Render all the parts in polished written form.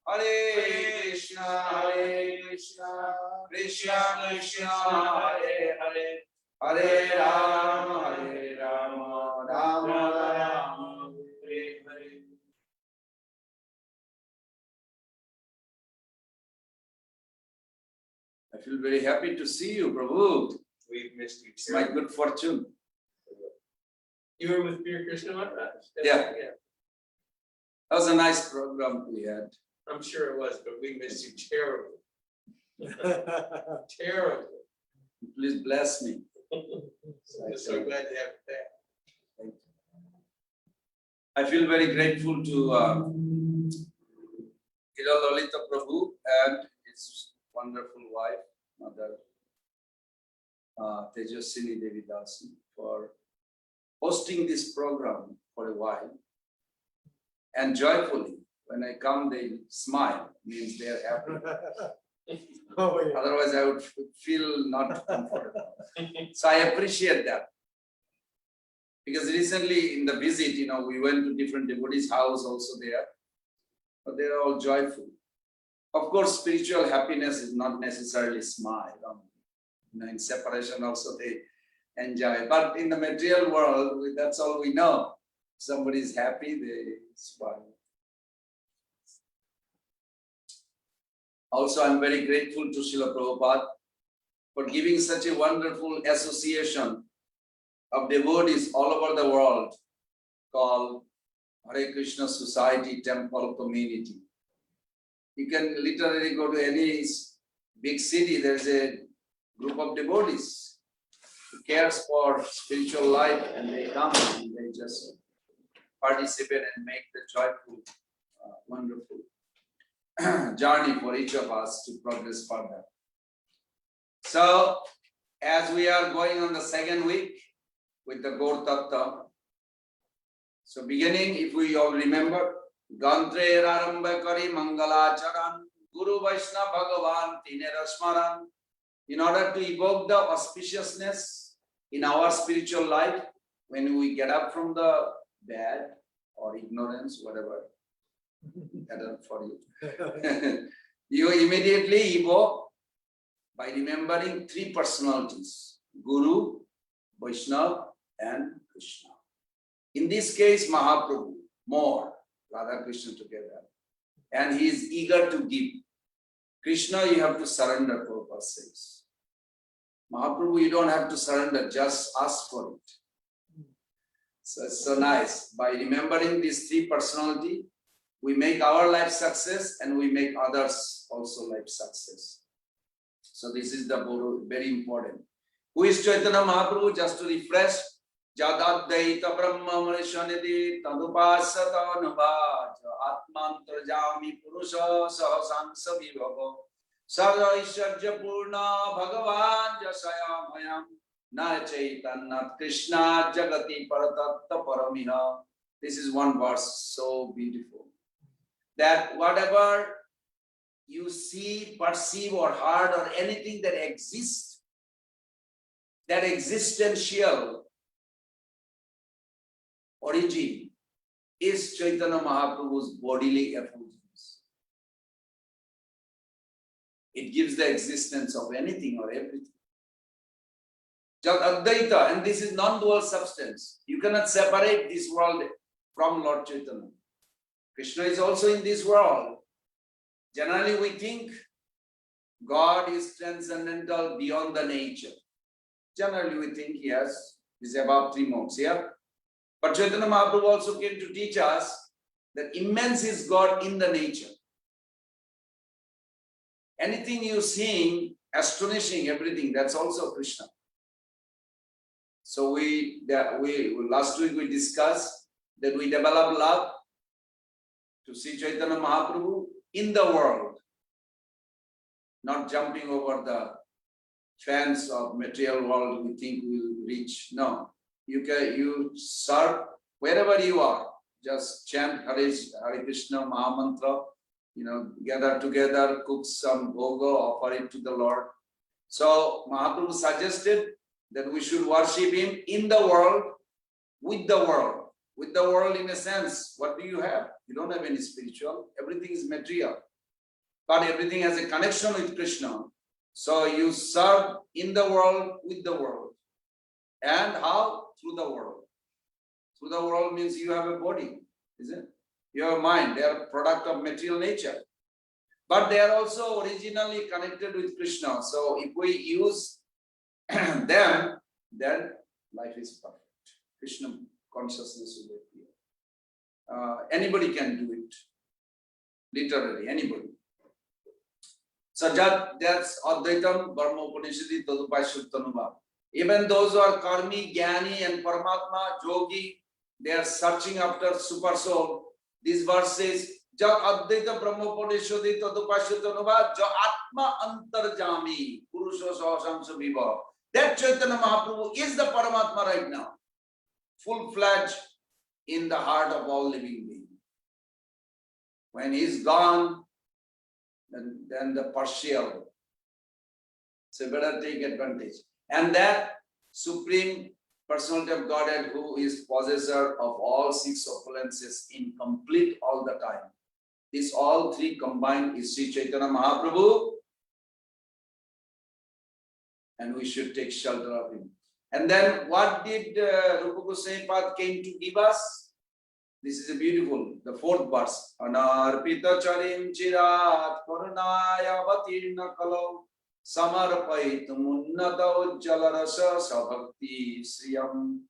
Hare Krishna, Krishna Krishna, Hare Hare, Hare Rama, Rama Rama, Hare Hare. I feel very happy to see you, Prabhu. We've missed you. It's my good fortune. You were with Pure Krishna Maharaj? Yeah. That was a nice program we had. I'm sure it was, but we missed you terribly. Terribly. Please bless me. I'm so glad to have you back. I feel very grateful to Lalita Prabhu and his wonderful wife, Mother Tejaswini Devi Dasi, for hosting this program for a while. And joyfully, when I come, they smile, means they are happy. Oh, yeah. Otherwise, I would feel not comfortable. So I appreciate that. Because recently in the visit, we went to different devotees' house also there. But they are all joyful. Of course, spiritual happiness is not necessarily smile. In separation also they enjoy. But in the material world, that's all we know. Somebody is happy, they smile. Also, I'm very grateful to Srila Prabhupada for giving such a wonderful association of devotees all over the world called Hare Krishna Society Temple Community. You can literally go to any big city, there's a group of devotees who cares for spiritual life, and they come and they just participate and make the joyful, wonderful journey for each of us to progress further. So, as we are going on the second week with the Gaur Tattva, so beginning, if we all remember, Gantre Raramba Kari Mangalacharan, Guru Vaishna Bhagavan Tinera Smaran, in order to evoke the auspiciousness in our spiritual life, when we get up from the bed or ignorance, whatever, better for you. You immediately evoke by remembering three personalities, Guru, Vaishnava, and Krishna. In this case, Mahaprabhu, more, Radha Krishna together. And he is eager to give. Krishna, you have to surrender, Prabhupada says. Mahaprabhu, you don't have to surrender, just ask for it. So it's so nice. By remembering these three personalities, we make our life success and we make others also life success. So this is the very important. Who is Chaitanya Mahaprabhu? Just to refresh. Jadaddaita Brahma Manishanidhi Tadupasata Nubhaja Atmantrajami Purusha Sahasansa Vibhava Sada Isharja Purna Bhagavan Jasaya Mayam Na Chaitanya Krishna Jagati Paratatta Paramiha. This is one verse, so beautiful. That whatever you see, perceive or heard or anything that exists, that existential origin is Chaitanya Mahaprabhu's bodily effulgence. It gives the existence of anything or everything. Jat Advaita, and this is non-dual substance. You cannot separate this world from Lord Chaitanya. Krishna is also in this world. Generally we think God is transcendental beyond the nature. Generally we think yes, is above three modes, yeah? But Chaitanya Mahaprabhu also came to teach us that immense is God in the nature. Anything you see, astonishing, everything, that's also Krishna. So last week we discussed that we develop love to see Chaitanya Mahaprabhu in the world, not jumping over the fence of material world we think we'll reach. No, you serve wherever you are. Just chant Hare Krishna Mahamantra, gather together, cook some bhoga, offer it to the Lord. So Mahaprabhu suggested that we should worship him in the world, with the world. With the world in a sense, what do you have? You don't have any spiritual, everything is material. but everything has a connection with Krishna. So you serve in the world, with the world. And how? Through the world. Through the world means you have a body, isn't it? You have a mind. They are a product of material nature. But they are also originally connected with Krishna. So if we use them, then life is perfect. Krishna consciousness will appear. Anybody can do it. Literally, anybody. So that's Advaitam, Brahma Upanishadi, Tadupashuttanubha. Even those who are Karmi, Jnani and Paramatma, Yogi, they are searching after super soul. This verse says, Jab Advaita Brahma Upanishadi Tadupashuttanubha, Jo Atma Antarjami, Purusha Sahasamsa Viva. That Chaitanya Mahaprabhu is the Paramatma right now, full-fledged in the heart of all living beings. When he is gone, then the partial. So better take advantage. And that Supreme Personality of Godhead, who is possessor of all six opulences in complete all the time. These all three combined is Sri Chaitanya Mahaprabhu. And we should take shelter of him. And then what did Rupa Goswami Pad came to give us? This is a beautiful, the fourth verse. Anarpita charim chirat karunaya vatirna kalau samarpaitum unnata ujjala rasa sabhakti sriyam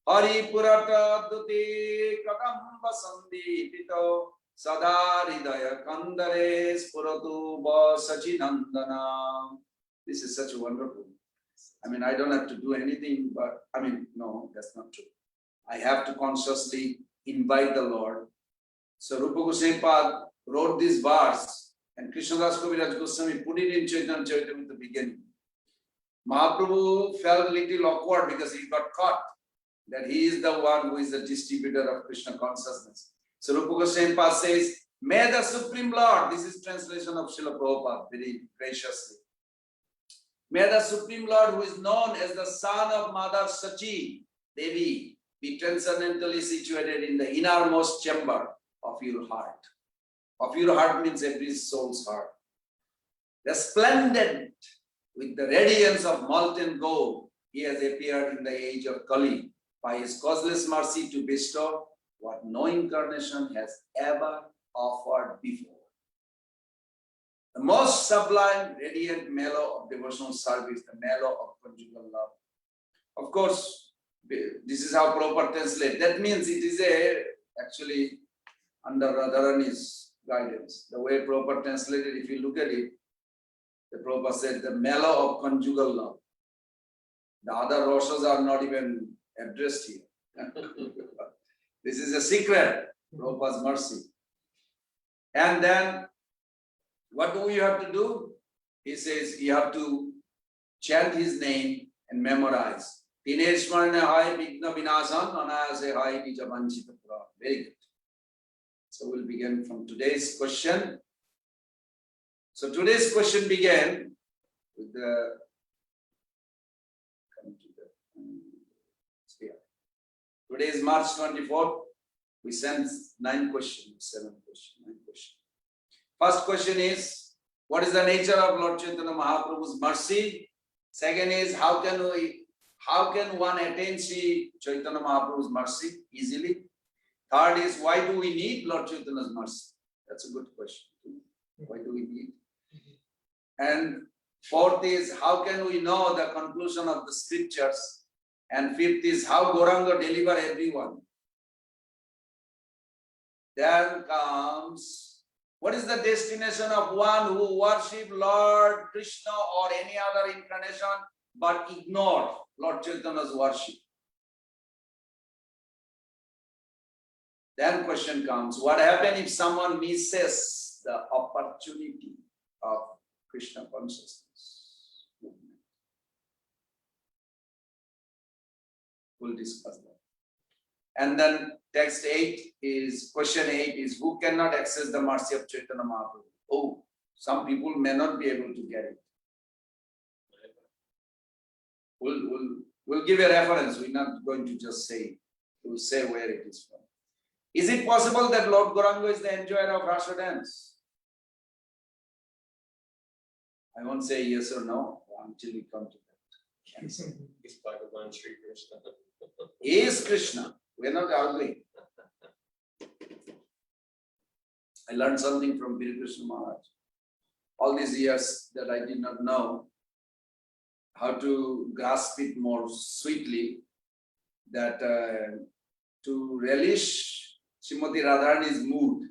hari purata dute kadam vasandi pito sadaridaya kandare spuratu va sachinandana. This is such a wonderful. I mean, I don't have to do anything, but no, that's not true. I have to consciously invite the Lord. So Rupa Goswami Pad wrote this verse and Krishnadas Kaviraj Goswami put it in Chaitanya Charitamrita at the beginning. Mahaprabhu felt a little awkward because he got caught that he is the one who is the distributor of Krishna consciousness. So Rupa Goswami Pad says, may the Supreme Lord, this is translation of Srila Prabhupada very graciously. May the Supreme Lord, who is known as the son of Mother Sachi Devi, be transcendently situated in the innermost chamber of your heart. Of your heart means every soul's heart. Resplendent with the radiance of molten gold, he has appeared in the age of Kali by his causeless mercy to bestow what no incarnation has ever offered before. The most sublime, radiant mellow of devotional service, the mellow of conjugal love. Of course, this is how Prabhupada translates. That means it is actually under Radharani's guidance. The way Prabhupada translated, if you look at it, the Prabhupada said the mellow of conjugal love. The other rosas are not even addressed here. This is a secret, Prabhupada's mercy. And then, what do we have to do? He says you have to chant his name and memorize. Very good. So we'll begin from today's question. So today's question began with the today is March 24th. We sent 9 questions, 7 questions, 9 questions. First question is, what is the nature of Lord Chaitanya Mahaprabhu's mercy? Second is, how can one attain Sri Chaitanya Mahaprabhu's mercy easily? Third is, why do we need Lord Chaitanya's mercy? That's a good question. Why do we need? And fourth is, how can we know the conclusion of the scriptures? And fifth is, how Gauranga deliver everyone? Then comes, what is the destination of one who worship Lord Krishna or any other incarnation but ignore Lord Chaitanya's worship? Then question comes, what happens if someone misses the opportunity of Krishna consciousness movement? We'll discuss that. And then text 8 is, question 8 is, who cannot access the mercy of Chaitanya Mahaprabhu? Oh, some people may not be able to get it. We'll give a reference. We're not going to just say it. We'll say where it is from. Is it possible that Lord Gauranga is the enjoyer of Rasa dance? I won't say yes or no until we come to that answer. He's Bhagavan Sri Krishna. He is Krishna. We are not arguing. I learned something from Bhira Krishna Maharaj. All these years that I did not know how to grasp it more sweetly, that to relish Srimati Radharani's mood,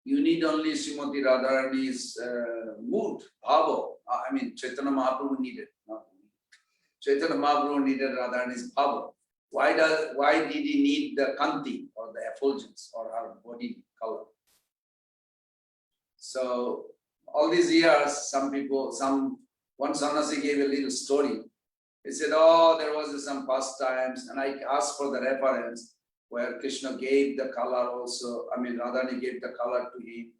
you need only Srimati Radharani's mood, bhava. I mean, Chaitanya Mahaprabhu needed, not me. Chaitanya Mahaprabhu needed Radharani's bhava. Why did he need the kanti or the effulgence or her body color? So all these years, one sannyasi gave a little story. He said, oh, there was some pastimes, and I asked for the reference where Krishna gave the color also. I mean, Radharani gave the color to him.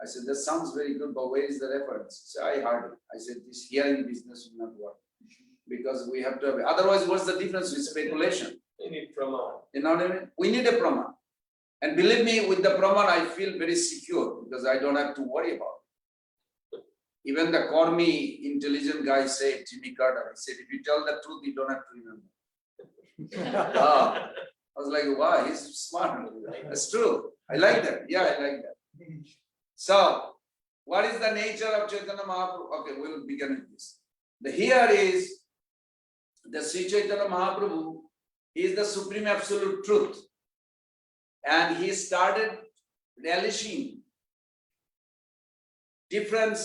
I said, that sounds very good, but where is the reference? He said, I heard it. I said, this hearing business will not work because we have to have, otherwise, what's the difference with speculation? You need Praman. You know what I mean? We need a Praman. And believe me, with the Praman, I feel very secure because I don't have to worry about it. Even the Cormy, intelligent guy said, Jimmy Carter, he said, if you tell the truth, you don't have to remember. Wow. I was like, wow, he's smart. That's true. I like that. Yeah, I like that. So, what is the nature of Chaitanya Mahaprabhu? Okay, we'll begin with this. Here is the Sri Chaitanya Mahaprabhu. He is the supreme absolute truth. And he started relishing different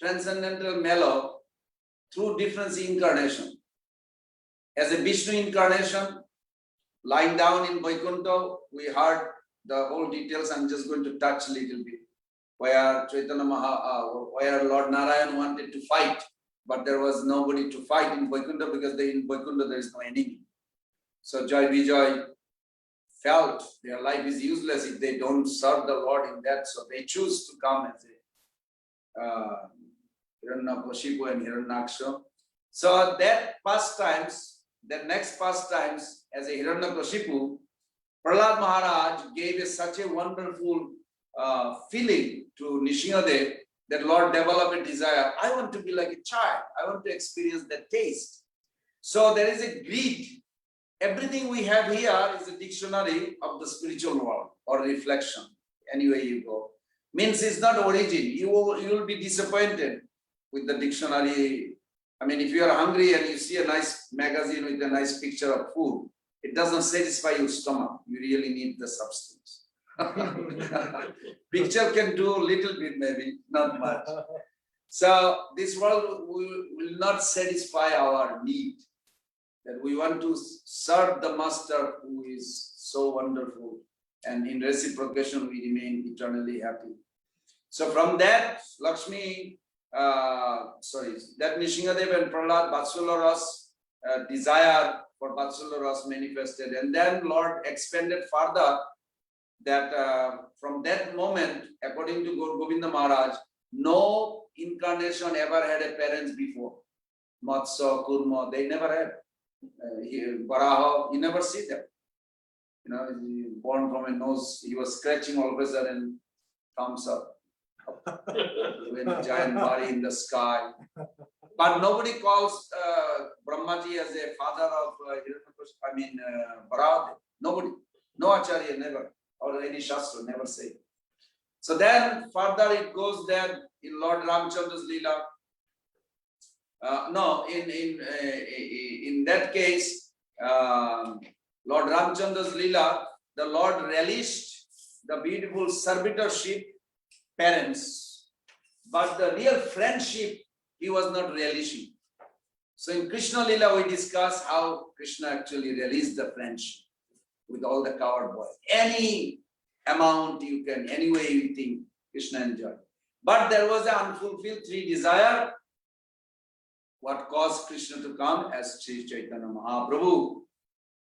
transcendental mellow through different incarnation. As a Vishnu incarnation, lying down in Vaikuntha, we heard the whole details. I'm just going to touch a little bit. Where where Lord Narayan wanted to fight, but there was nobody to fight in Vaikuntha because in Vaikuntha there is no enemy. So Jai Vijay felt their life is useless if they don't serve the Lord in that. So they choose to come as a Hiranyakashipu and Hiranyaksha. So that pastimes, the next pastimes as a Hiranyakashipu, Prahlad Maharaj gave such a wonderful feeling to Nishingadev that Lord developed a desire. I want to be like a child. I want to experience that taste. So there is a greed. Everything we have here is a dictionary of the spiritual world or reflection. Anyway you go. Means it's not origin. You will be disappointed with the dictionary. I mean, if you are hungry and you see a nice magazine with a nice picture of food, it doesn't satisfy your stomach. You really need the substance. Picture can do a little bit, maybe, not much. So this world will not satisfy our need. That we want to serve the Master who is so wonderful, and in reciprocation we remain eternally happy. So from that, that Nishingadev and Prahlad Vatsalya Ras desire for Vatsalya Ras manifested, and then Lord expanded further that from that moment, according to Govind Maharaj, no incarnation ever had a parents before. Matsya, Kurma, they never had. Varaha, you never see them. You know, born from a nose, he was scratching all of a sudden, thumbs up. When a giant body in the sky. But nobody calls Brahmaji as a father of Varaha. Nobody. No Acharya, never. Or any Shastra, never say. So then further it goes there in Lord Ramchandra's Leela. In that case, Lord Ramchandra's Leela, the Lord relished the beautiful servitorship parents, but the real friendship he was not relishing. So in Krishna Leela, we discuss how Krishna actually relished the friendship with all the coward boys. Any amount you can, any way you think, Krishna enjoyed. But there was an unfulfilled three desire. What caused Krishna to come as Sri Chaitanya Mahaprabhu.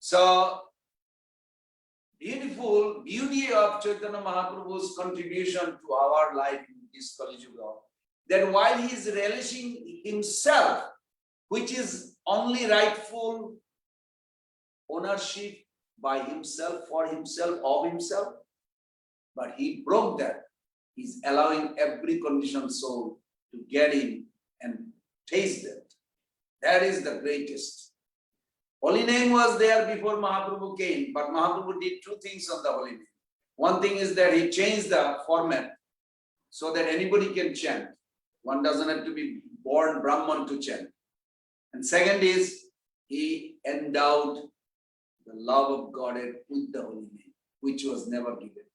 So, beautiful beauty of Chaitanya Mahaprabhu's contribution to our life in this Kali Yuga, that while he is relishing himself, which is only rightful ownership by himself, for himself, of himself, but he broke that. He's allowing every conditioned soul to get in and taste that. That is the greatest. Holy name was there before Mahaprabhu came, but Mahaprabhu did two things on the holy name. One thing is that he changed the format so that anybody can chant. One doesn't have to be born Brahman to chant. And second is, he endowed the love of Godhead with the holy name, which was never given.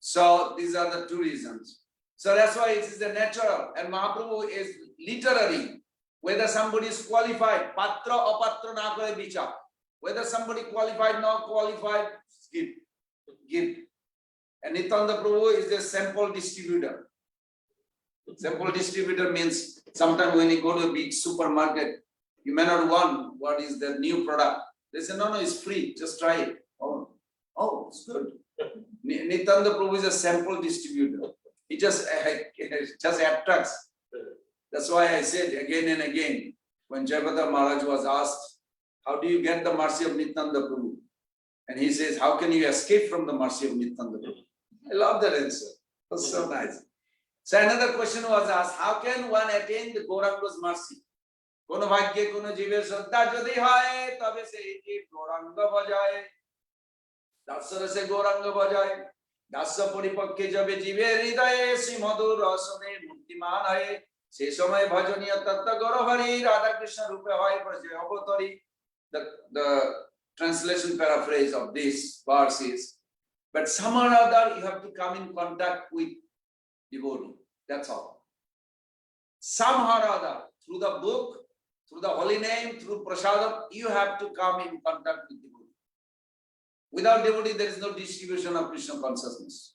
So these are the two reasons. So that's why it is the natural. And Mahaprabhu is literary. Whether somebody is qualified, patra or patra na kore bichar. Whether somebody qualified, not qualified, give. And Nityananda Prabhu is a sample distributor. Sample distributor means sometimes when you go to a big supermarket, you may not want what is the new product. They say, no, it's free, just try it. Oh, it's good. Nityananda Prabhu is a sample distributor. He just attracts. That's why I said again and again, when Jayapatha Maharaj was asked, how do you get the mercy of Nityananda Prabhu? And he says, how can you escape from the mercy of Nityananda Prabhu? I love that answer. That's so nice. So another question was asked, how can one attain the Gauranga's mercy? Kono bhagye kono jive shraddha jodi hai, tabe se jeev Gauranga bhajaye. Dasya se Gauranga bhajaye. Dasya paripakke jabe jive hridaye, srimadhur rasane murtiman hai. Se samay bhajaniya tatta gaurahari, Radha Krishna rupe hai prajay avatari. The translation paraphrase of this verse is, but somehow or other you have to come in contact with devotee. That's all. Somehow or other, through the book, through the holy name, through prasadam, you have to come in contact with devotee. Without devotee, there is no distribution of Krishna consciousness.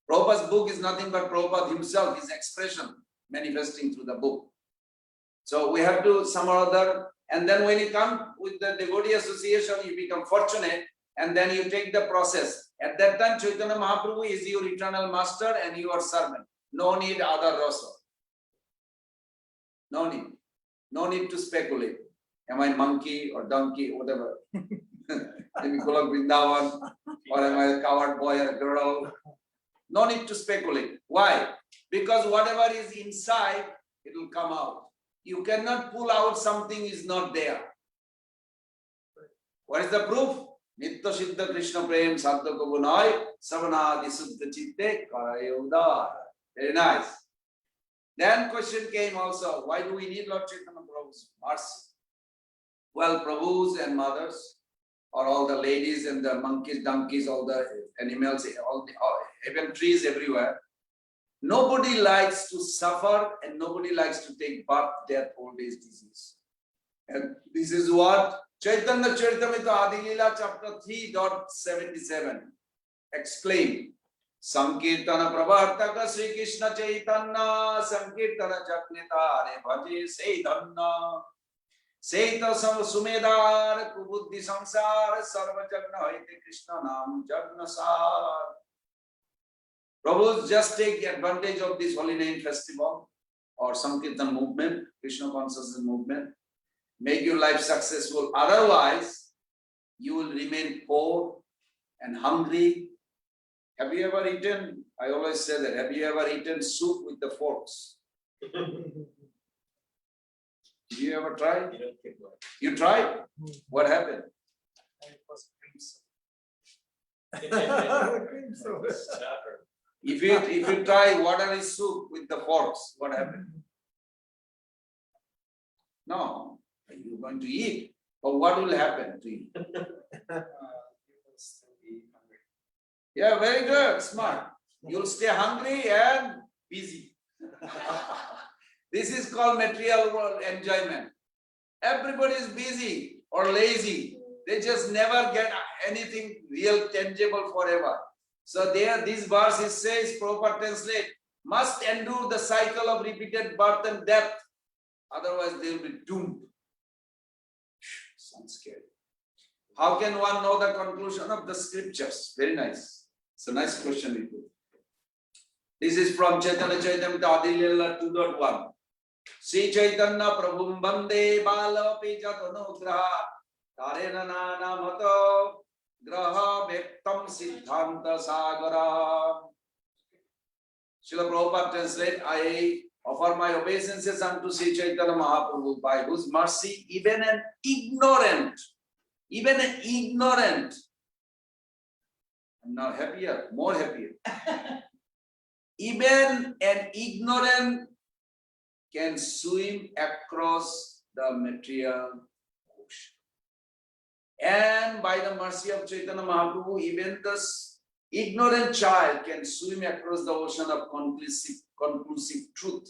Prabhupada's book is nothing but Prabhupada himself, his expression manifesting through the book. So we have to somehow or other, and then when you come with the devotee association, you become fortunate, and then you take the process. At that time, Chaitanya Mahaprabhu is your eternal master and your servant. No need other rasa. No need. No need to speculate. Am I monkey or donkey, whatever? Am I Golok Vrindavan, or am I a coward boy or a girl? No need to speculate. Why? Because whatever is inside, it will come out. You cannot pull out something is not there. What is the proof? Nitya Siddha Krishna Prem Sadhya Kabunai Savanadi Suddha Chitte Karayodar. Very nice. Then question came also, why do we need Lord Chaitanya Prabhu's mercy? Well, Prabhus and mothers, or all the ladies and the monkeys, donkeys, all the animals, even trees everywhere. Nobody likes to suffer and nobody likes to take birth, death, old age, disease. And this is what Chaitanya Charitamrita Adilila chapter 3.77 explain. Sankirtana Pravartaka Sri Krishna Chaitanya Sankirtana Jaknitare Bhaje Seitanya Seita Sumedar Kubuddhi Samsar Sarva Jagna Haite Krishna Nam Jagna Sar. Prabhus, just take advantage of this Holy Name Festival or Sankirtan movement, Krishna consciousness movement. Make your life successful. Otherwise, you will remain poor and hungry. Have you ever eaten, I always say that, have you ever eaten soup with the forks? Did you ever try? You tried? What happened? It was If you try watery soup with the forks, what happened? No, you're going to eat. But what will happen to you? You will still be hungry. Yeah, very good, smart. You'll stay hungry and busy. This is called material world enjoyment. Everybody is busy or lazy. They just never get anything real, tangible forever. So there, this verse it says, proper translate, must endure the cycle of repeated birth and death. Otherwise, they will be doomed. Sounds scary. How can one know the conclusion of the scriptures? Very nice. It's a nice question we put. This is from Chaitanya Charitamrita Adilila 2.1. Sri Chaitanya Prabhum Bande Bala Pijatanugraha Tarena Nana Mata Graha Bhektam Siddhanta Sagara. Srila Prabhupada translate, I offer my obeisances unto Sri Chaitanya Mahaprabhu, by whose mercy even an ignorant, I'm now happier, more happier. Even an ignorant can swim across the material ocean. And by the mercy of Chaitanya Mahaprabhu, even this ignorant child can swim across the ocean of conclusive truth,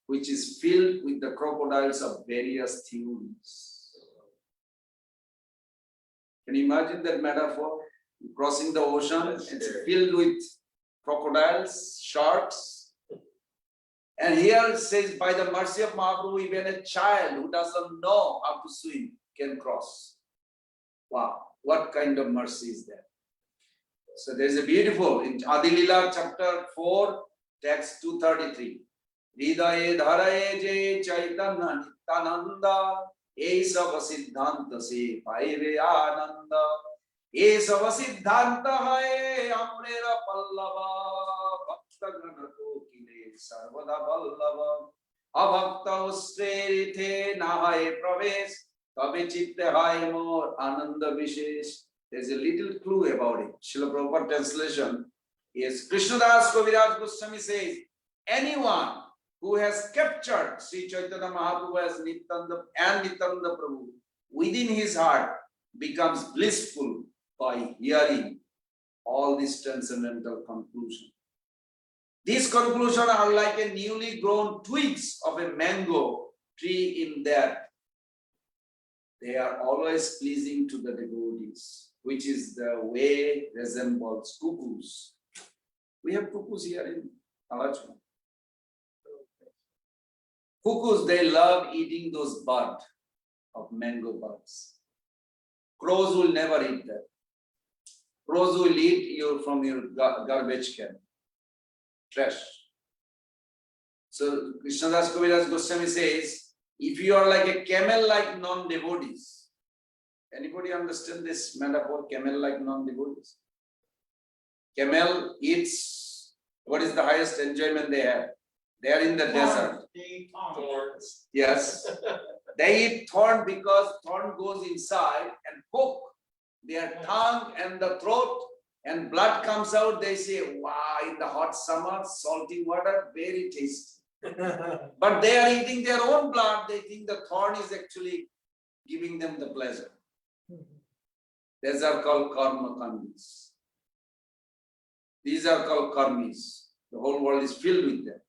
which is filled with the crocodiles of various theories. Can you imagine that metaphor? Crossing the ocean, it's filled with crocodiles, sharks. And here it says, by the mercy of Mahaprabhu, even a child who doesn't know how to swim can cross. Wow, what kind of mercy is that? So there is a beautiful, in Adilila chapter 4, text 233. Hridaye dharaye je chaitanya nityananda, esava siddhanta se paive ananda, esava siddhanta hai amrera pallava, bhakta gana kokile sarvada pallava, abhakta ustre nahaye pravesh, tabe chitte hai mor ananda vishesh. There's a little clue about it. Srila Prabhupada translation is Krishnadas Kaviraj Goswami says, anyone who has captured Sri Chaitanya Mahaprabhu as Nityananda and Nityananda Prabhu within his heart becomes blissful by hearing all these transcendental conclusions. These conclusions are like a newly grown twigs of a mango tree in that they are always pleasing to the devotees, which is the way resembles cuckoos. We have cuckoos here in Alachma. Cuckoos, they love eating those buds of mango buds. Crows will never eat that. Crows will eat you from your garbage can, trash. So Krishnadas Kaviraj Goswami says, if you are like a camel-like non-devotees, anybody understand this metaphor, camel-like non-devotees? Camel eats, what is the highest enjoyment they have? They are in the desert. Thorns. Yes. They eat thorn because thorn goes inside and poke their tongue and the throat and blood comes out. They say, wow, in the hot summer, salty water, very tasty. But they are eating their own blood. They think the thorn is actually giving them the pleasure. These are called karma kandis. These are called karmis. The whole world is filled with them.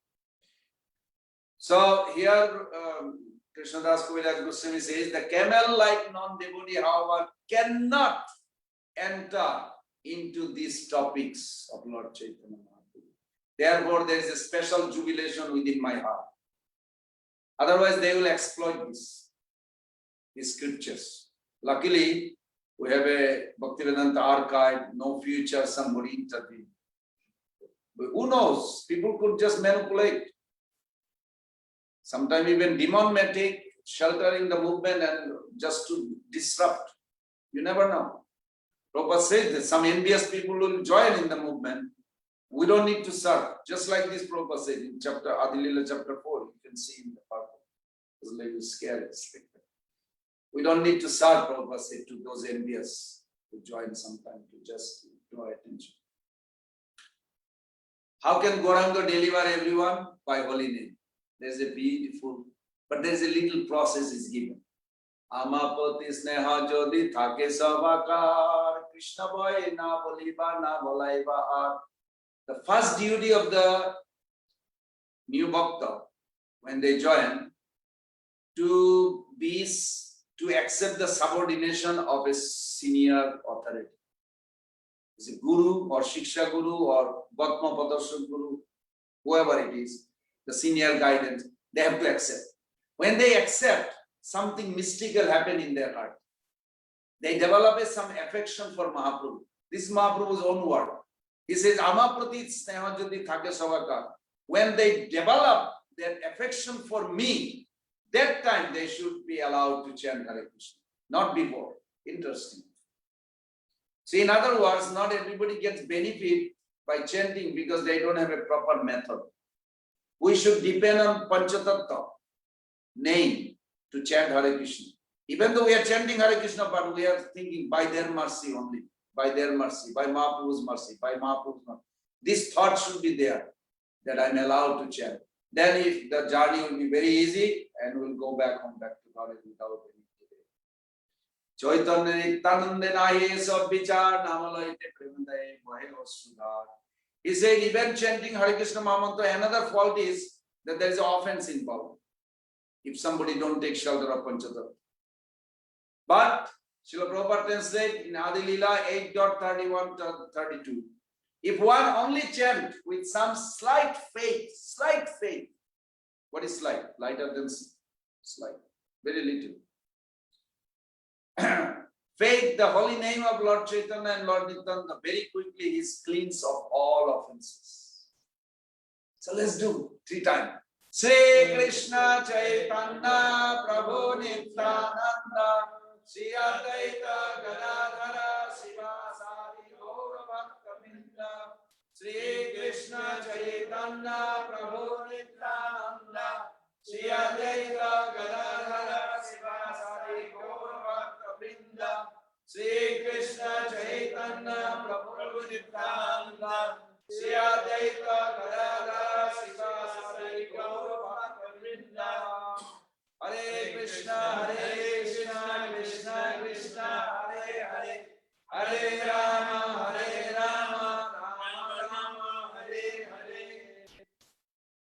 So here, Krishnadas Kaviraj Goswami says, the camel-like non-devotee, however, cannot enter into these topics of Lord Chaitanya Mahaprabhu. Therefore, there is a special jubilation within my heart. Otherwise, they will exploit these scriptures. Luckily, we have a Bhaktivedanta archive, no future, somebody intervened. But who knows? People could just manipulate. Sometimes even demon may take shelter in the movement and just to disrupt. You never know. Prabhupada says that some envious people will join in the movement. We don't need to serve. Just like this Prabhupada said in chapter Adilila chapter 4, you can see in the purple. It's a little scary. We don't need to serve, Prabhupada said, to those envious to join sometime to just draw attention. How can Gauranga deliver everyone? By holy name. There's a beautiful, but there's a little process is given. Amapati sneha jodi thake savakar, Krishna boy na boliba na bolaiba. The first duty of the new bhakta, when they join, to accept the subordination of a senior authority. Is a guru or shiksha guru or Bhatma Padarshan guru, whoever it is, the senior guidance, they have to accept. When they accept, something mystical happen in their heart. They develop some affection for Mahaprabhu. This is Mahaprabhu's own word. He says, Amaprati sneha jodi thake savakar. When they develop their affection for me, that time they should be allowed to chant Hare Krishna, not before. Interesting. So in other words, not everybody gets benefit by chanting because they don't have a proper method. we should depend on Panchatattva name to chant Hare Krishna. Even though we are chanting Hare Krishna, but we are thinking by their mercy only, by their mercy, by Mahaprabhu's mercy, by Mahaprabhu's mercy. This thought should be there, that I am allowed to chant. Then if the journey will be very easy and we'll go back home, back to God without any delay. Chaitanya Nityananda Nahi Sab Vichar Namalaite Premandaye Mahe Sudhar. He said, even chanting Hare Krishna Mahamantra, another fault is that there is an offense involved. If somebody don't take shelter of Panchatattva. But Srila Prabhupada translates in Adi Lila 8.31-32. If one only chant with some slight faith, what is slight? Lighter than slight, very little. Faith, the holy name of Lord Chaitanya and Lord Nityananda, very quickly he is cleansed of all offenses. So let's do 3 times. Shri Krishna Chaitanya Prabhu Nityananda Shri Advaita Gadadhara Sivasadi Gaura Bhaktavinda Shri Krishna Chaitanya Prabhu Nityananda Shri Advaita Gadadhara Sivasadi Gaura Bhaktavinda Shri Krishna Chaitanya Prabhu Nityananda Shri Advaita Gadadhara Sivasadi Gaura Bhaktavinda Hare Krishna, Krishna Krishna, Hare Hare, Hare Rama, Rama Rama, Hare Hare.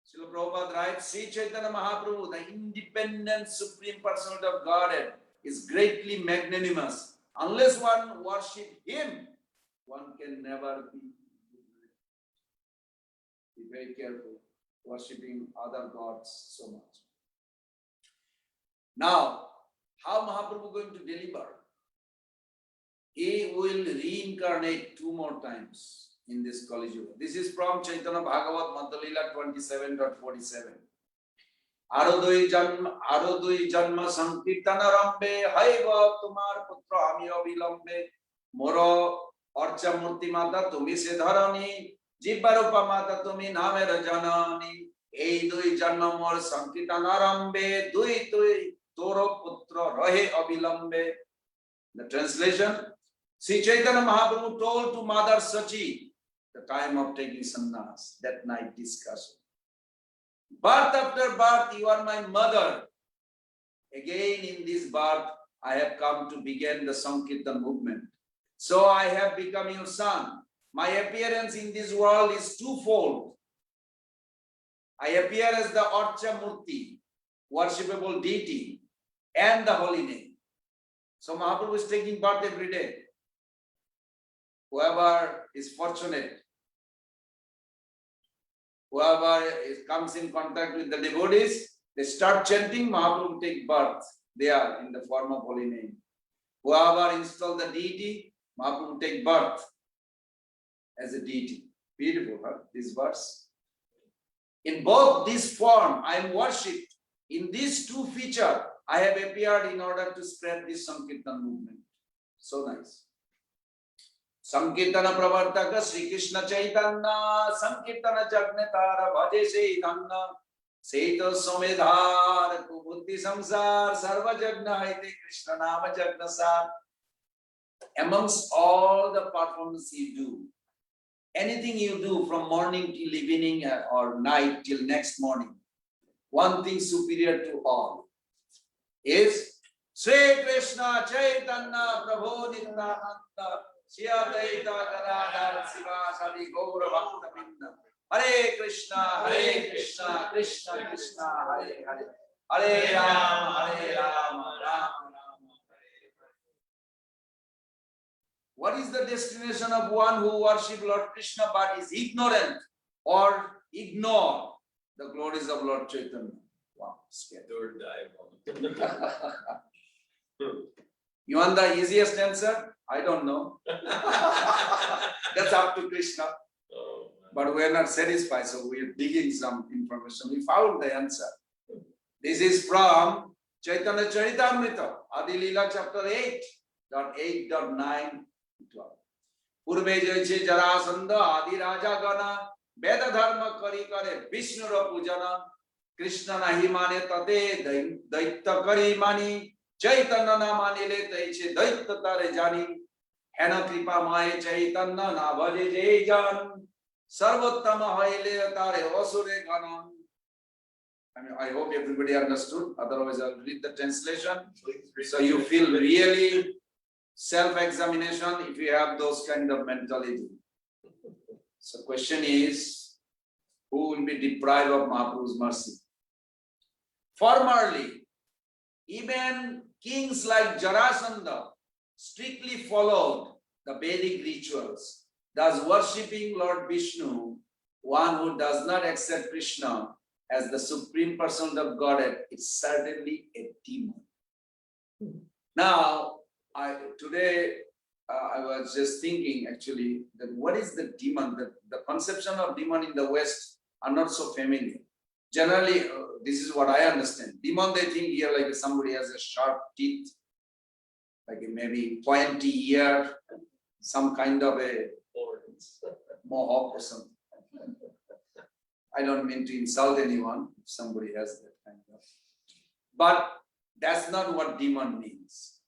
Srila Prabhupada writes, Sri Chaitanya Mahaprabhu, the independent Supreme Personality of Godhead, is greatly magnanimous. Unless one worship Him, one can never be. Be very careful worshipping other gods so much. Now, how Mahaprabhu going to deliver? He will reincarnate 2 more times in this Kali Yuga. This is from Chaitanya Bhagavat Madhya-lila 27.47. Arodoi janma sankirtana rambe haiva tumar putra ami avilambe moro archa murti mata tumi se dharani jibbarupa mata tumi namera janani ei 2 janma mor sankirtana rambe dui Toro Putra Rahe Abilambe. The translation, Sri Chaitanya Mahaprabhu told to Mother Sachi the time of taking sannyas, that night discussion. Birth after birth, you are my mother. Again in this birth, I have come to begin the Sankirtan movement. So I have become your son. My appearance in this world is twofold. I appear as the Archa Murti, worshipable deity, and the holy name. So Mahaprabhu is taking birth every day. Whoever is fortunate, whoever comes in contact with the devotees, they start chanting, Mahaprabhu take birth there in the form of holy name. Whoever install the deity, Mahaprabhu take birth as a deity. Beautiful, huh? This verse. In both this form, I am worshipped. In these 2 features, I have appeared in order to spread this Sankirtan movement. So nice. Sankirtana Pravartaka Sri Krishna Chaitanya Sankirtana Jagnatara Bhaje Chaitanya Seito Somedhar Kubuddhi Samsar Sarva Jagna Haite Krishna Nama Jagnasar. Amongst all the performances you do, anything you do from morning till evening or night till next morning, one thing superior to all is Sri Krishna Chaitanya Prabhu Nityananda Shri Advaita Gadadhara Sivasadi Gaura Bhaktavinda Hare Krishna, Krishna Krishna, Hare Hare, Hare Rama, Rama Rama, Hare Hare. What is the destination of one who worships Lord Krishna but is ignorant or ignore the glories of Lord Chaitanya? Wow, scared. You want the easiest answer? I don't know. That's up to Krishna. But we are not satisfied, so we are digging some information. We found the answer. This is from Chaitanya Charitamrita, Adi Lila chapter 8.8.9 to 12. Purve Jaiche Jarasandha Adi Raja Gana Veda dharma kari kare Vishnu ra pujana, Krishna nahi mane tate daitya kari mani, Chaitanya na manile taiche daitya tare jani, Hena kripa mae Chaitanya na bhaje jai jan, Sarvottama haile tare osure ganam. I mean, I hope everybody understood. Otherwise, I'll read the translation. So you feel really self-examination if you have those kind of mentality. So question is, who will be deprived of Mahaprabhu's mercy? Formerly, even kings like Jarasandha strictly followed the Vedic rituals. Thus, worshipping Lord Vishnu, one who does not accept Krishna as the supreme person of Godhead, is certainly a demon. Now, today I was just thinking actually that what is the demon? The conception of demon in the West are not so familiar. Generally, this is what I understand. Demon, they think here like somebody has a sharp teeth, like a maybe pointy ear, some kind of a mohawk or something. I don't mean to insult anyone if somebody has that kind of. But that's not what demon means.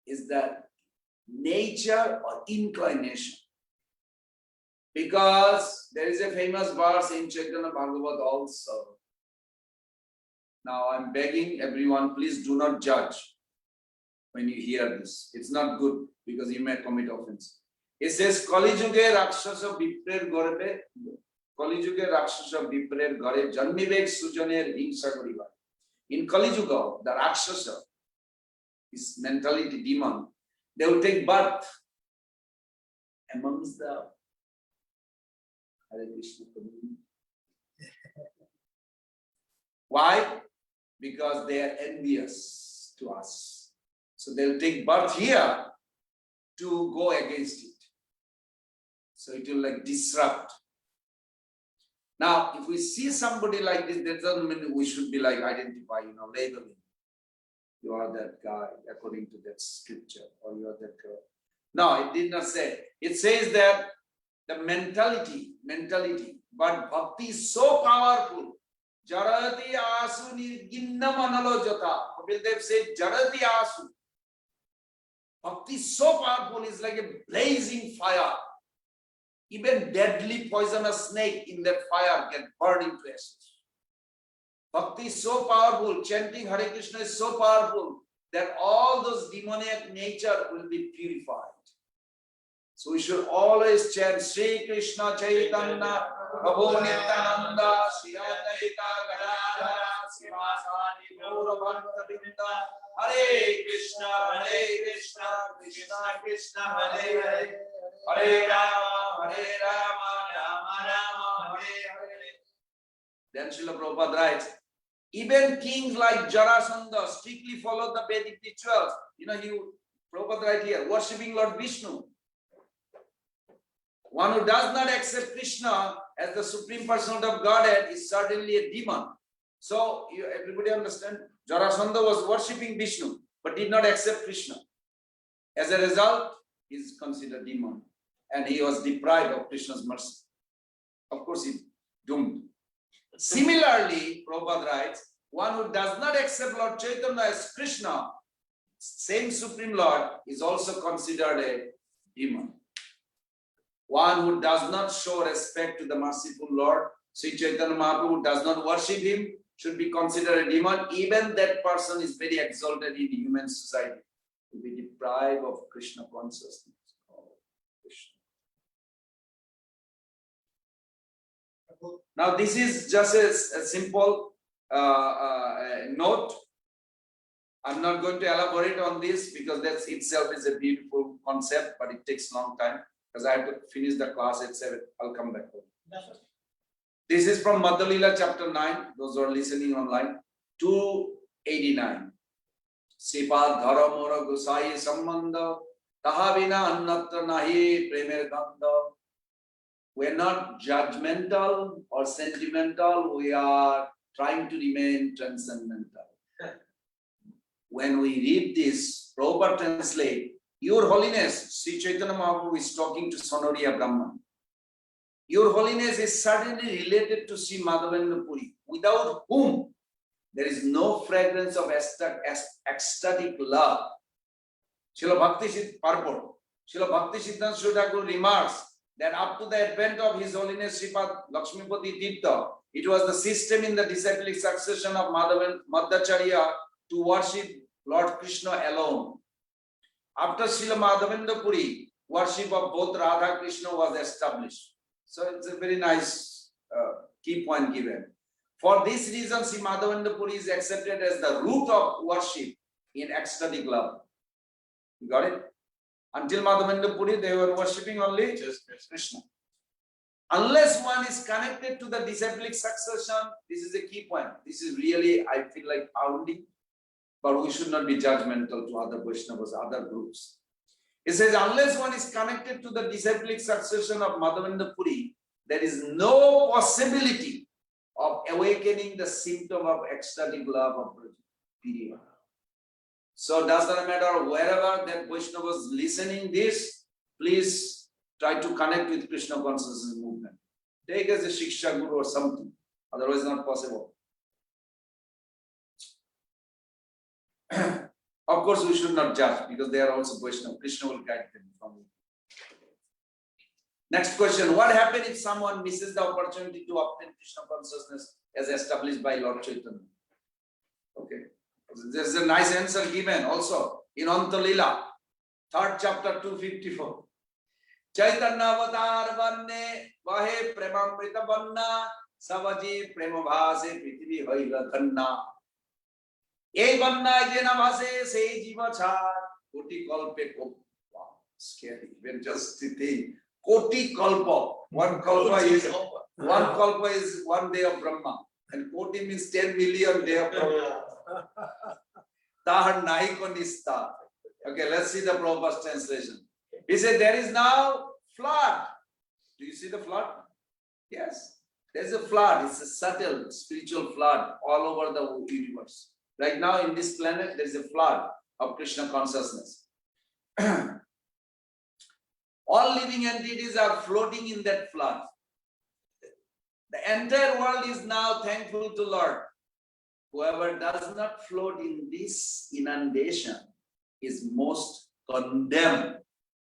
Is that nature or inclination? Because there is a famous verse in Chaitanya Bhagavat also. Now I'm begging everyone, please do not judge when you hear this. It's not good because you may commit offense. It says, Kali Juge Rakshasa Viprer Gorbe, Kali Juge Rakshasa Viprer Gore, Janmivek Sujaner Hingsa Goriba. In Kali Juga, the Rakshasa, his mentality demon, they will take birth amongst the Hare Krishna community. Why? Because they are envious to us. So they'll take birth here to go against it. So it will like disrupt. Now, if we see somebody like this, that doesn't mean we should be like identify, labeling. You are that guy according to that scripture, or you are that girl. No, it did not say. It says that the mentality, but bhakti is so powerful. Jarati asu nirginnam analojata. Kapildev said, Jarati asu. Bhakti is so powerful, it's like a blazing fire. Even deadly poisonous snake in that fire can burn into ashes. Bhakti is so powerful, chanting Hare Krishna is so powerful that all those demoniac nature will be purified. So we should always chant Sri Krishna Chaitanya Prabhu Nityananda Shri Advaita Gadadhara Srivasadi Gaura Bhakta Vrinda Hare Krishna Krishna Krishna Hare Hare Hare Rama Rama Rama Hare Hare. Then Srila Prabhupada writes, even kings like Jarasandha strictly followed the Vedic rituals. Prabhupada writes here, worshipping Lord Vishnu. One who does not accept Krishna as the supreme person of Godhead is certainly a demon. So, everybody understand? Jarasandha was worshipping Vishnu, but did not accept Krishna. As a result, he is considered demon. And he was deprived of Krishna's mercy. Of course, he doomed. Similarly, Prabhupada writes, one who does not accept Lord Chaitanya as Krishna, same Supreme Lord, is also considered a demon. One who does not show respect to the merciful Lord, Sri Chaitanya Mahaprabhu, does not worship him, should be considered a demon. Even that person is very exalted in human society, to be deprived of Krishna consciousness. Now, this is just a simple note. I'm not going to elaborate on this because that itself is a beautiful concept, but it takes a long time because I have to finish the class at 7. I'll come back. This is from Madhya Lila chapter 9. Those who are listening online. 289. Sipad Dharamora Gusai Sambandha Tahavina Annatra Nahi Premer Gandha. We're not judgmental or sentimental. We are trying to remain transcendental. When we read this, Prabhupada translate, Your Holiness, Sri Chaitanya Mahaprabhu is talking to Sonoria Brahman. Your Holiness is certainly related to Sri Madhavendra Puri, without whom there is no fragrance of ecstatic love. Srila Bhakti Siddhanta Thakur remarks that up to the advent of His Holiness Sripad Lakshmipati Tirtha, it was the system in the disciplic succession of Madhacharya to worship Lord Krishna alone. After Srila Madhavendra Puri, worship of both Radha Krishna was established. So it's a very nice key point given. For this reason, Sri Madhavendra Puri is accepted as the root of worship in ecstatic love. You got it? Until Madhavendra Puri, they were worshipping only just Krishna. Unless one is connected to the disciplic succession, this is a key point. This is really, I feel like, pounding, but we should not be judgmental to other Vaishnavas, other groups. It says, unless one is connected to the disciplic succession of Madhavendra Puri, there is no possibility of awakening the symptom of ecstatic love of period. So does not matter wherever that Vaishnava is listening this, please try to connect with Krishna consciousness movement. Take as a Shiksha Guru or something, otherwise not possible. Of course, we should not judge because they are also Vaishnava. Krishna will guide them from it. Next question. What happens if someone misses the opportunity to obtain Krishna consciousness as established by Lord Chaitanya? Okay. There's a nice answer given also in Antalila, 3rd chapter 254. Chaitanya avatar vanne vahe premamrita vanna savaji premabhase prithvi haila dhanna. Ei vanna jena bhase sei jiva char koti kalpe ko. Wow, scary. When just think, koti kalpa. One kalpa is 1 day of Brahma, and koti means 10 million day of Brahma. Tahar nahi ko nista. Okay, let's see the Prabhupada's translation. He said there is now flood. Do you see the flood? Yes, there's a flood. It's a subtle spiritual flood all over the universe. Right now in this planet, there's a flood of Krishna consciousness. All living entities are floating in that flood. The entire world is now thankful to Lord. Whoever does not float in this inundation is most condemned.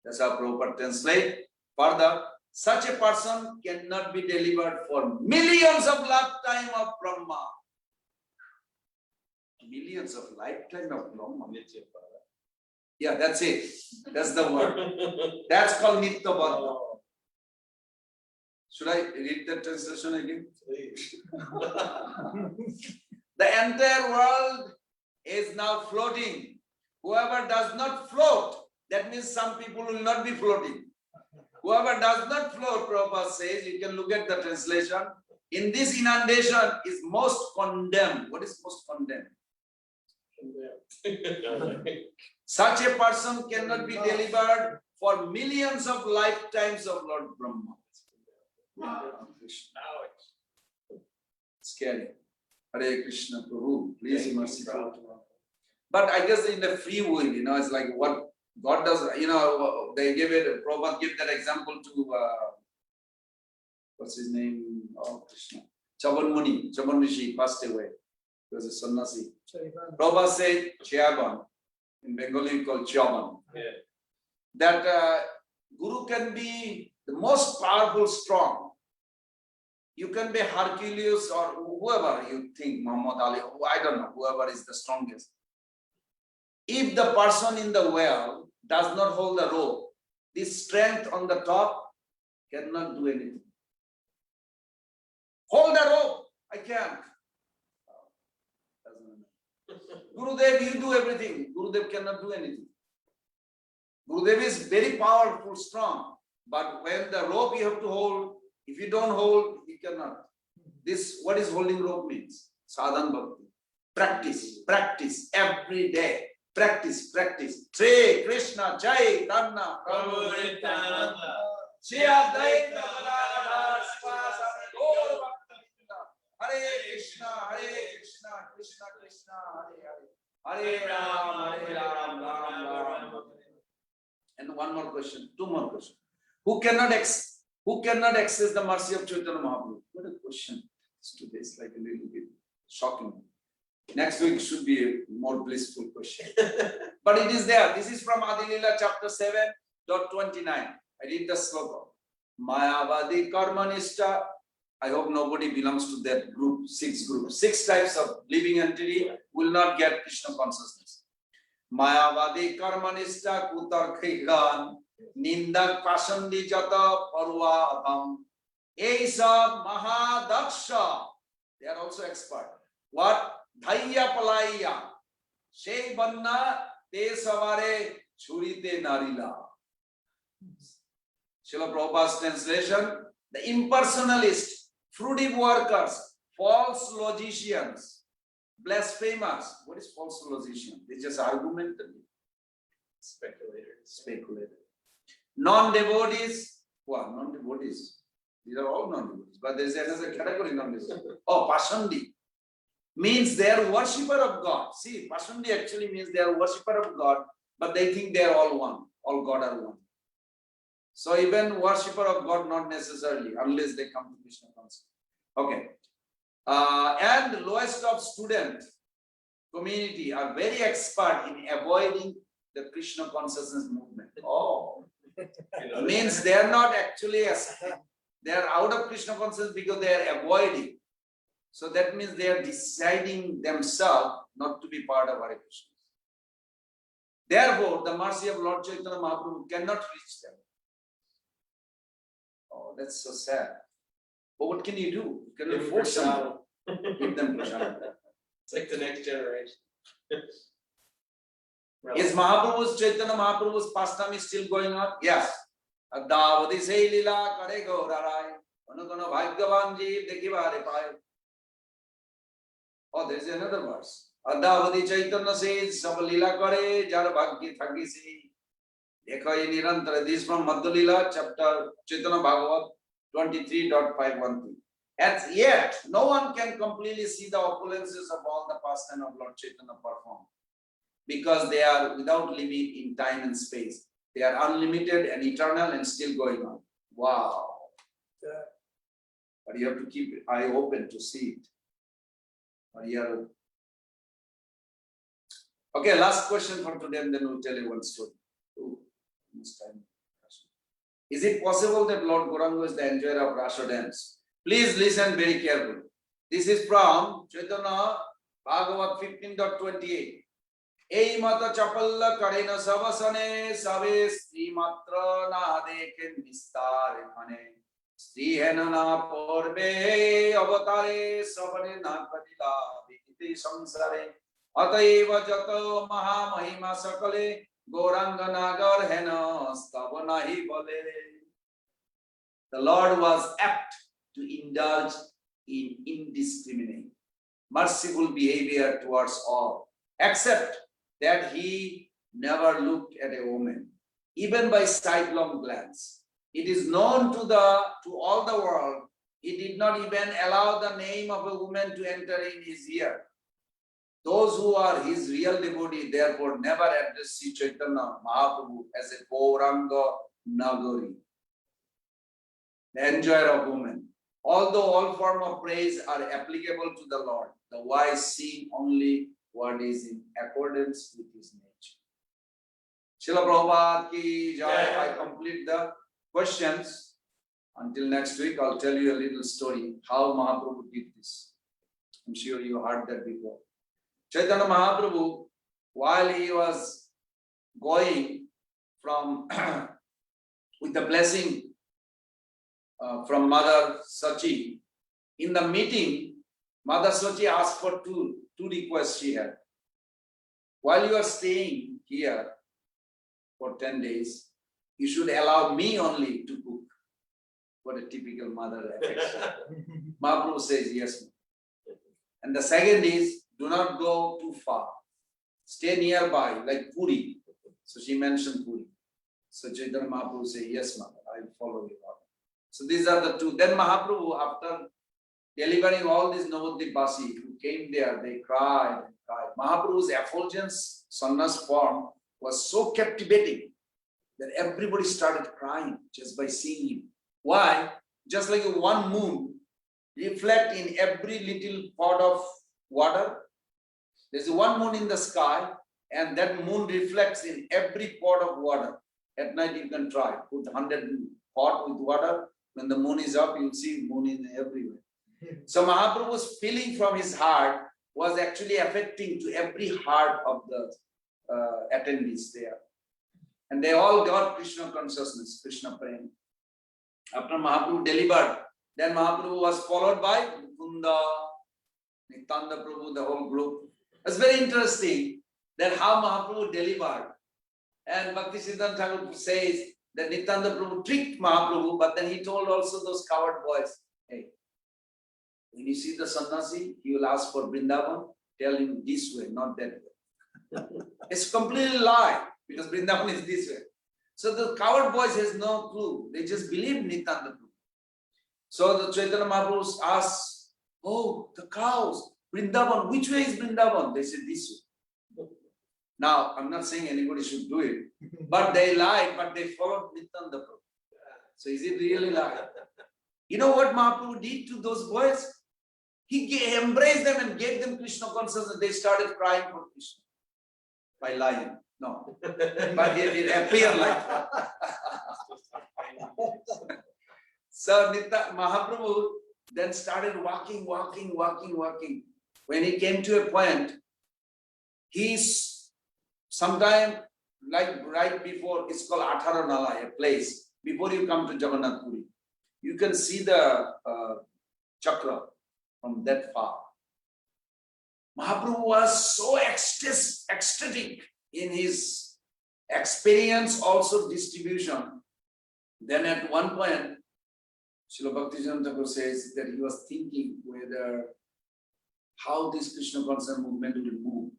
That's how Prabhupada translates. Further, such a person cannot be delivered for millions of lifetime of Brahma. Millions of lifetime of Brahma. Yeah, that's it. That's the word. That's called Nityabadha. Should I read the translation again? The entire world is now floating. Whoever does not float, that means some people will not be floating. Whoever does not float, Prabhupada says, you can look at the translation, in this inundation is most condemned. What is most condemned? Such a person cannot be delivered for millions of lifetimes of Lord Brahma. Scary. Hare Krishna Prabhu, please be merciful. But I guess in the free will, it's like what God does, they give it, Prabhupada give that example to, what's his name? Oh, Krishna. Chaban Rishi passed away. He was a sannyasi. Prabhupada said, Chaban. In Bengali, we call Chaban. Yeah. That Guru can be the most powerful, strong. You can be Hercules or whoever you think, Muhammad Ali, I don't know, whoever is the strongest. If the person in the well does not hold the rope, this strength on the top cannot do anything. Hold the rope, I can't. Gurudev, you do everything. Gurudev cannot do anything. Gurudev is very powerful, strong. But when the rope you have to hold, if you don't hold, you cannot. This, what is holding rope means? Sadhan bhakti. Practice every day. Practice. Sri Krishna Chaitanya Prabhu Nityananda. Shri Advaita Gadadhar Sivasadi Gaur Bhakta. Hare Krishna, Krishna Krishna, Hare Ram, Ram Ram. And one more question, two more questions. Who cannot Who cannot access the mercy of Chaitanya Mahaprabhu? What a question. Today is like a little bit shocking. Next week should be a more blissful question. But it is there. This is from Adilila chapter 7.29. I read the sloka. Mayavadi Karmanishta. I hope nobody belongs to that group, 6 groups. 6 types of living entity will not get Krishna consciousness. Mayavadi Karmanishta Kutarkhigan Nindak Pasandi Jata Parvadam Esa Mahadaksha. They are also expert. What? Dhaya Palaya. Shei Banna Te Savare Churite Narila. Srila Prabhupada's translation. The impersonalist, fruitive workers, false logicians, blasphemers. What is false logician? They just argument. Speculator. Non-devotees. What? Non-devotees. These are all non-devotees. But there is another category non-devotees. Oh, Pashandi. Means they are worshipper of God. See, Pashandi actually means they are worshipper of God, but they think they are all one. All God are one. So even worshipper of God, not necessarily, unless they come to Krishna consciousness. Okay. And the lowest of student community are very expert in avoiding the Krishna consciousness movement. Oh, means they are not actually, they are out of Krishna consciousness because they are avoiding. So that means they are deciding themselves not to be part of Hare Krishna. Therefore, the mercy of Lord Chaitanya Mahaprabhu cannot reach them. Oh, that's so sad. But what can you do? You cannot force them. Give them prasad. It's like the next generation. Is Mahaprabhu's Chaitanya Mahaprabhu's pastime is still going on? Yes. Adavadi sei lila kare gaurarai. Anukana bhagyavan jeev dekhibare paye. Oh, there is another verse. Adavadi Chaitanya says, sab lila kare jar bhagya thagi si. Dekho ye nirantara. This is from Madhya Lila, chapter Chaitanya Bhagavat 23.513. As yet, no one can completely see the opulences of all the pastime of Lord Chaitanya performed, because they are without limit in time and space. They are unlimited and eternal and still going on. Wow. But you have to keep your eye open to see it. Okay, last question for today, and then we'll tell you one story. Is it possible that Lord Gauranga is the enjoyer of Rasa dance? Please listen very carefully. This is from Chaitanya Bhagavat 15.28. Ei mata chapalla karena savasane sabe sri matra na dekhen vistare mane sri henana porbe avatare savane na kadila vikiti samsare ataiva jato maha mahima sakale Gauranga nagar hena stavanahi bale. The Lord was apt to indulge in indiscriminate, merciful behavior towards all, except that he never looked at a woman, even by sidelong glance. It is known to all the world, he did not even allow the name of a woman to enter in his ear. Those who are his real devotee, therefore, never address Sri Chaitanya Mahaprabhu as a Gauranga Nagari, the enjoyer of women. Although all forms of praise are applicable to the Lord, the wise see only what is in accordance with his nature. Srila Prabhupada ki jai. I complete the questions. Until next week, I'll tell you a little story how Mahaprabhu did this. I'm sure you heard that before. Chaitanya Mahaprabhu, while he was going from with the blessing from Mother Sachi, in the meeting, Mother Sachi asked for two requests she had. While you are staying here for 10 days, you should allow me only to cook. What a typical mother affection. Mahaprabhu says yes. And the second is, do not go too far. Stay nearby, like Puri. So she mentioned Puri. So Chaitanya Mahaprabhu says, yes, mother, I will follow you. So these are the two. Then Mahaprabhu, after delivering all these Navadvipasi who came there, they cried and cried. Mahaprabhu's effulgence, sannyas form, was so captivating that everybody started crying just by seeing him. Why? Just like one moon reflect in every little pot of water. There's one moon in the sky, and that moon reflects in every pot of water. At night you can try, put 100 pot with water. When the moon is up, you'll see moon in everywhere. So Mahaprabhu's feeling from his heart was actually affecting to every heart of the attendees there. And they all got Krishna consciousness, Krishna Pran. After Mahaprabhu delivered, then Mahaprabhu was followed by Mukunda, Nityananda Prabhu, the whole group. It's very interesting that how Mahaprabhu delivered. And Bhaktisiddhanta Thakur says that Nityananda Prabhu tricked Mahaprabhu, but then he told also those coward boys, hey, when you see the sannyasi, he will ask for Vrindavan, tell him this way, not that way. It's completely lie, because Vrindavan is this way. So the coward boys has no clue. They just believe Nityananda Prabhu. So the Chaitanya Mahaprabhu asks, oh, the cows, Vrindavan, which way is Vrindavan? They said this way. Now, I'm not saying anybody should do it, but they lied, but they followed Nityananda Prabhu. So is it really lie? You know what Mahaprabhu did to those boys? He embraced them and gave them Krishna consciousness. They started crying for Krishna by lying. No, but it appeared like that. So Mahaprabhu then started walking. When he came to a point, he's sometime like right before, it's called Athara Nala, a place, before you come to Jagannath Puri. You can see the chakra from that far. Mahaprabhu was so ecstatic in his experience, also distribution. Then at one point, Srila Bhaktisiddhanta Thakur says that he was thinking whether how this Krishna consciousness movement will move,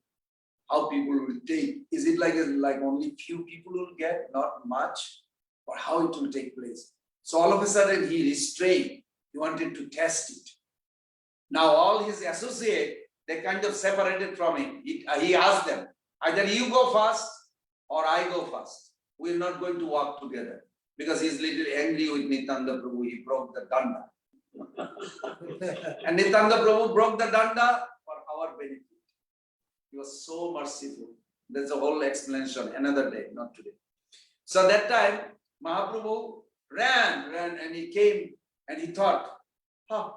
how people will take. Is it like only few people will get, not much, or how it will take place? So all of a sudden he restrained. He wanted to test it. Now all his associates, they kind of separated from him. He asked them, either you go first or I go first. We're not going to walk together. Because he's little angry with Nityananda Prabhu, he broke the danda. And Nityananda Prabhu broke the danda for our benefit. He was so merciful. There's a whole explanation, another day, not today. So that time, Mahaprabhu ran, and he came and he thought,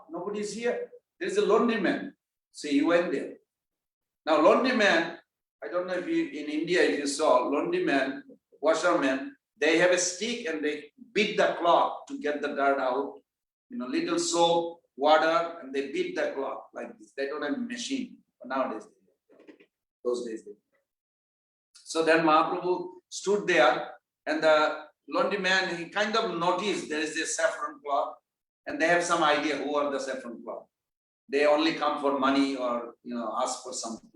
nobody's here. There's a lonely man. So he went there. Now, lonely man, I don't know if you, in India, if you saw, lonely man, washerman, they have a stick and they beat the cloth to get the dirt out. Little soap, water, and they beat the cloth like this. They don't have a machine. But nowadays, those days they. So then Mahaprabhu stood there, and the lonely man, he kind of noticed there is a saffron cloth, and they have some idea who are the saffron cloth. They only come for money or ask for something.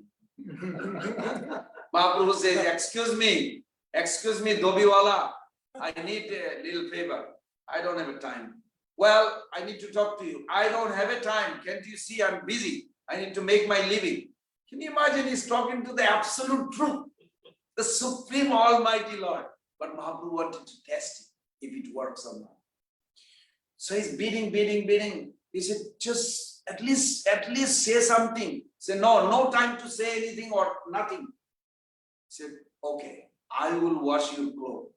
Mahaprabhu says, excuse me, Dobiwala, I need a little favor. I don't have a time. Well, I need to talk to you. I don't have a time. Can't you see I'm busy? I need to make my living. Can you imagine he's talking to the absolute truth, the supreme almighty Lord. But Mahaprabhu wanted to test it, if it works or not. So he's beating. He said, just at least say something. Say, no time to say anything or nothing. He said, okay, I will wash your clothes.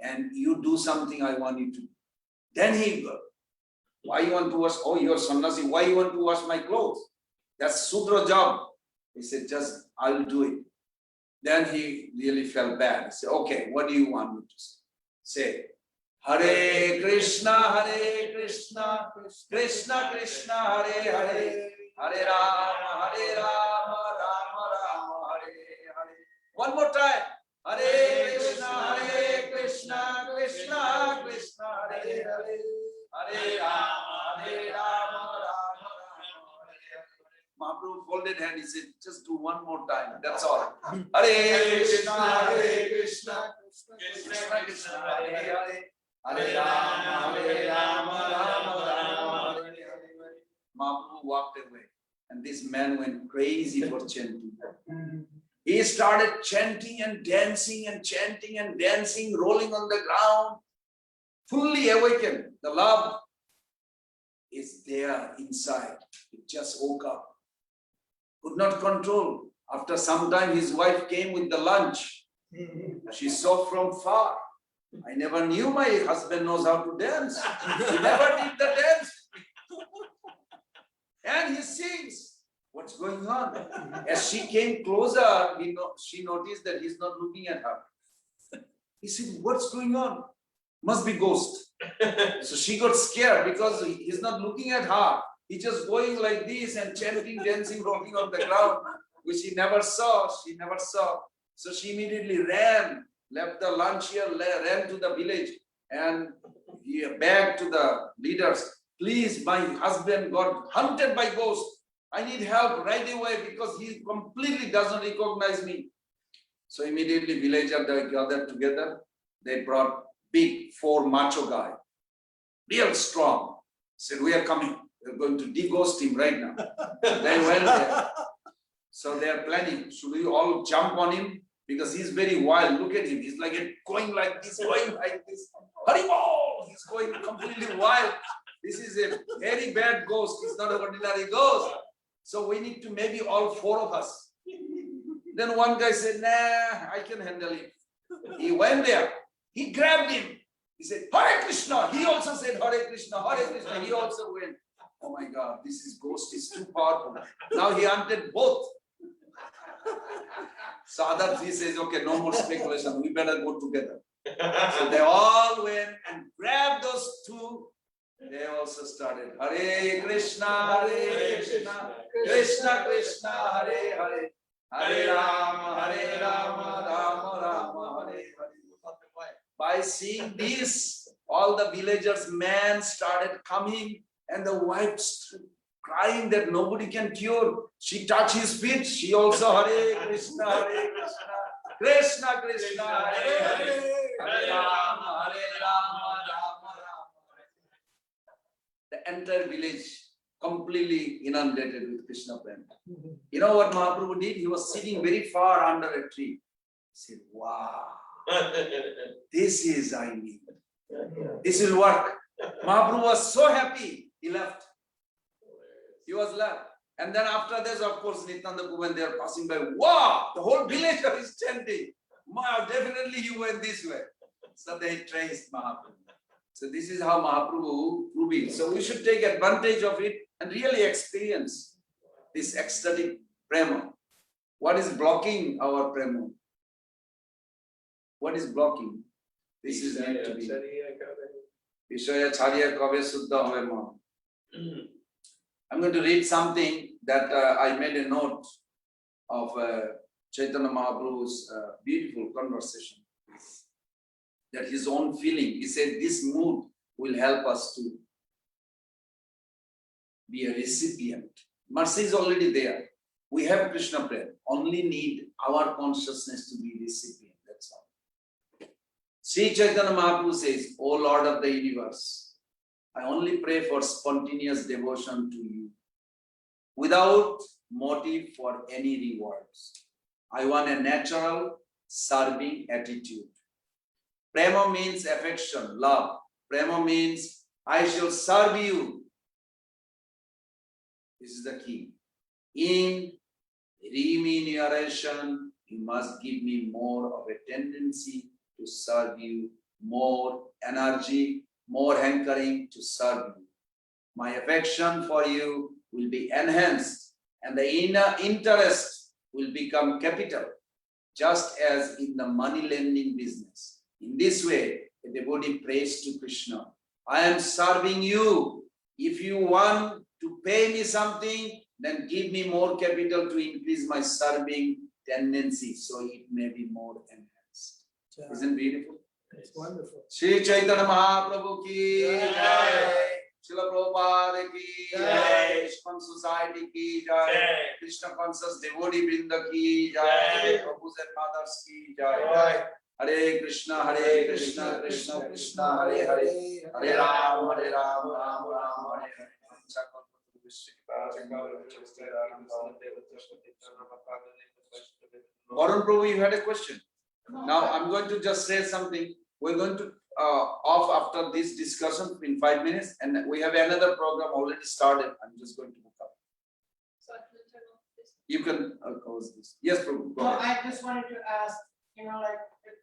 And you do something I want you to. Then he go, why you want to wash? Oh, you're sannyasi. Why you want to wash my clothes? That's Sudra job. He said, just I will do it. Then he really felt bad. He said, okay, what do you want me to say? Say, Hare Krishna, Krishna Krishna, Hare Hare, Hare Rama, Rama Rama, Hare Hare. One more time. Hare Krishna, Krishna Krishna, Hare Hare, Hare Rama, Rama Rama, Hare Hare. Mahaprabhu folded hand. He said, just do one more time. That's all. Hare Krishna, Krishna Krishna, Hare Hare, Hare Rama, Rama Rama, Hare Hare. Mahaprabhu walked away, and this man went crazy for chanting. He started chanting and dancing, rolling on the ground. fully awakened. The love is there inside. He just woke up. Could not control. After some time, his wife came with the lunch. She saw from far. I never knew my husband knows how to dance. He never did the dance. And he sings. What's going on? As she came closer, she noticed that he's not looking at her. He said, what's going on? Must be ghost. So she got scared because he's not looking at her. He's just going like this and chanting, dancing, rocking on the ground, which she never saw. So she immediately ran, left the lunch here, ran to the village and he begged to the leaders, please, my husband got hunted by ghosts. I need help right away because he completely doesn't recognize me. So immediately villagers gathered together. They brought big 4 macho guy, real strong. Said, we are coming. We're going to de-ghost him right now. They went there. So they are planning. Should we all jump on him? Because he's very wild. Look at him. He's like going like this, going like this. Haribol! He's going completely wild. This is a very bad ghost. It's not an ordinary ghost. So we need to maybe all 4 of us. Then one guy said, nah, I can handle it. He went there. He grabbed him. He said, Hare Krishna. He also said, Hare Krishna, Hare Krishna. He also went. Oh my God, this ghost is too powerful. Now he hunted both. So other 3 says, okay, no more speculation. We better go together. So they all went and grabbed those 2. They also started Hare Krishna, Krishna Krishna, Hare Hare, Hare Rama, Rama Rama, Hare Hare. By seeing this, all the villagers' men started coming, and the wife crying that nobody can cure. She touched his feet. She also Hare Krishna, Krishna Krishna, Hare Hare, Hare Rama, Rama Rama. The entire village completely inundated with Krishna Pran. You know what Mahaprabhu did? He was sitting very far under a tree. He said, wow, this is I need. This will work. Mahaprabhu was so happy, he left. He was left. And then after this, of course, Nityananda Govind, they are passing by. Wow, the whole village is chanting. Definitely you went this way. So they traced Mahaprabhu. So this is how Mahaprabhu proving. So we should take advantage of it and really experience this ecstatic prema. What is blocking our prema? What is blocking? This is need to be. Vishaya Chariya Kabe Suddha Hobe Ma. I'm going to read something that I made a note of Chaitanya Mahaprabhu's beautiful conversation. That his own feeling, he said, this mood will help us to be a recipient. Mercy is already there. We have Krishna Pran. Only need our consciousness to be recipient. That's all. Sri Chaitanya Mahaprabhu says, O Lord of the universe, I only pray for spontaneous devotion to you, without motive for any rewards. I want a natural serving attitude. Prema means affection, love. Prema means I shall serve you. This is the key. In remuneration, you must give me more of a tendency to serve you, more energy, more hankering to serve you. My affection for you will be enhanced, and the inner interest will become capital, just as in the money lending business. In this way, a devotee prays to Krishna, I am serving you. If you want to pay me something, then give me more capital to increase my serving tendency, so it may be more enhanced. Yeah. Isn't it beautiful? It's wonderful. Shri Chaitanya Mahaprabhu ki jai, Srila Prabhupada ki jai, ISKCON Society ki jai, Krishna Conscious Devotee Vrinda ki jai, Prabhus and Mothers ki jai. Hare Krishna, Krishna Krishna, Hare Hare, Hare Ram, Hare Hare. Varun Prabhu, you had a question. Now I'm going to just say something. we're going to off after this discussion in 5 minutes, and we have another program already started. I'm just going to book up. So I can turn off this. You can close this. Yes, Prabhu, go Well, ahead. I just wanted to ask, like,